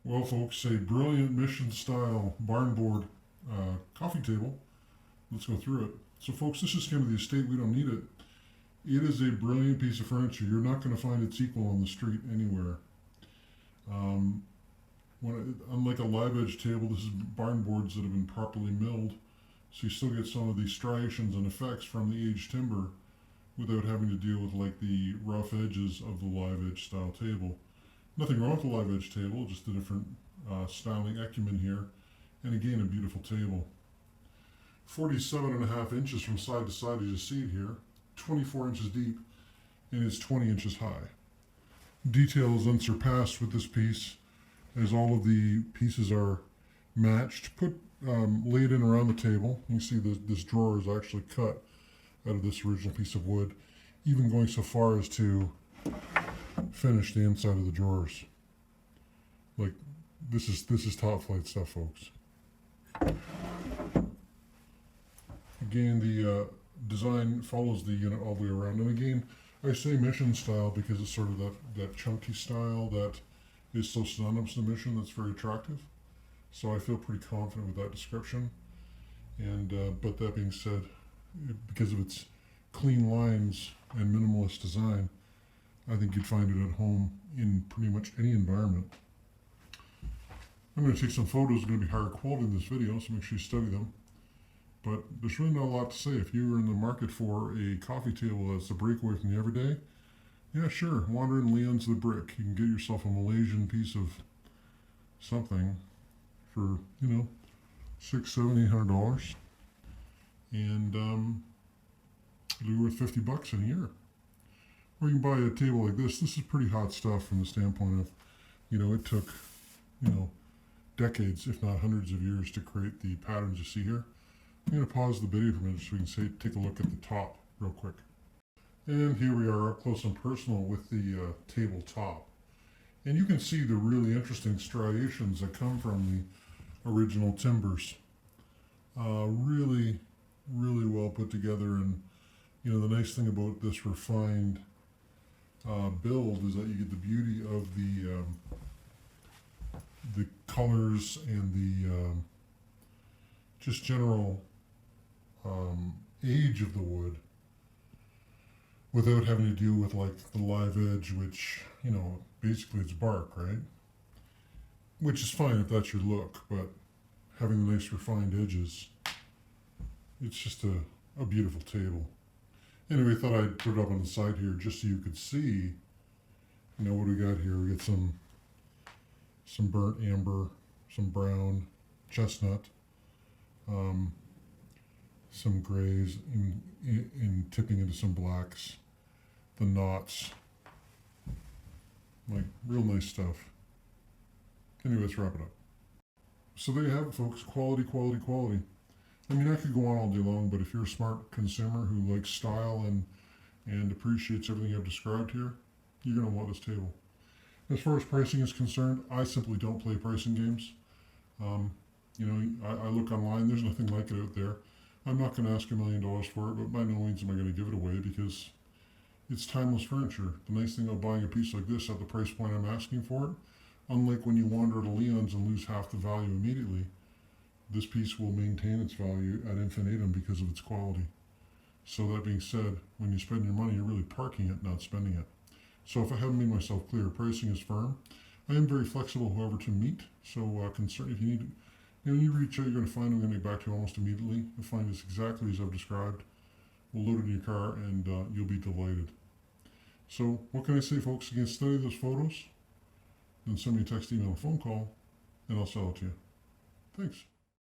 Well, folks, a brilliant mission-style barnboard coffee table. Let's go through it. So, folks, this is kind of the estate. We don't need it. It is a brilliant piece of furniture. You're not going to find its equal on the street anywhere. Um, Unlike a live edge table, this is barnboards that have been properly milled, so you still get some of the striations and effects from the aged timber without having to deal with like the rough edges of the live edge style table. Nothing wrong with the live edge table, just a different styling acumen here. And again, a beautiful table. 47.5 inches from side to side as you see it here, 24 inches deep, and it's 20 inches high. Detail is unsurpassed with this piece, as all of the pieces are matched, laid in around the table. You can see this drawer is actually cut out of this original piece of wood, even going so far as to finish the inside of the drawers. Like, this is top flight stuff, folks. Again, the design follows the unit all the way around. And again, I say mission style because it's sort of that chunky style that is so synonymous to mission that's very attractive. So I feel pretty confident with that description. And but that being said, because of its clean lines and minimalist design, I think you'd find it at home in pretty much any environment. I'm going to take some photos. It's going to be higher quality in this video, so make sure you study them. But there's really not a lot to say. If you're in the market for a coffee table that's a breakaway from the everyday, yeah, sure, wander in Leon's the Brick. You can get yourself a Malaysian piece of something for, $600, $700, $800. And it'll be worth $50 in a year. Or you can buy a table like this. This is pretty hot stuff from the standpoint of, it took, decades, if not hundreds of years to create the patterns you see here. I'm going to pause the video for a minute so we can take a look at the top real quick. And here we are up close and personal with the tabletop. And you can see the really interesting striations that come from the original timbers. Really, really well put together. And, the nice thing about this refined build is that you get the beauty of the colors and the just general age of the wood without having to deal with like the live edge, which, basically it's bark, right? Which is fine if that's your look, but having the nice refined edges, it's just a beautiful table. Anyway, I thought I'd put it up on the side here just so you could see, what we got here. We got some burnt amber, some brown, chestnut, some grays in tipping into some blacks, the knots, like real nice stuff. Anyway, let's wrap it up. So there you have it, folks. Quality, quality, quality. I mean, I could go on all day long, but if you're a smart consumer who likes style and appreciates everything I've described here, you're going to want this table. As far as pricing is concerned, I simply don't play pricing games. I look online, there's nothing like it out there. I'm not going to ask $1 million for it, but by no means am I going to give it away because it's timeless furniture. The nice thing about buying a piece like this at the price point I'm asking for it, unlike when you wander to Leon's and lose half the value immediately, this piece will maintain its value ad infinitum because of its quality. So that being said, when you spend your money, you're really parking it, not spending it. So if I haven't made myself clear, pricing is firm. I am very flexible, however, to meet. So if you need, when you reach out, you're going to find I'm going to get back to you almost immediately. You'll find this exactly as I've described. We'll load it in your car, and you'll be delighted. So what can I say, folks? Again, study those photos, then send me a text, email, or phone call, and I'll sell it to you. Thanks.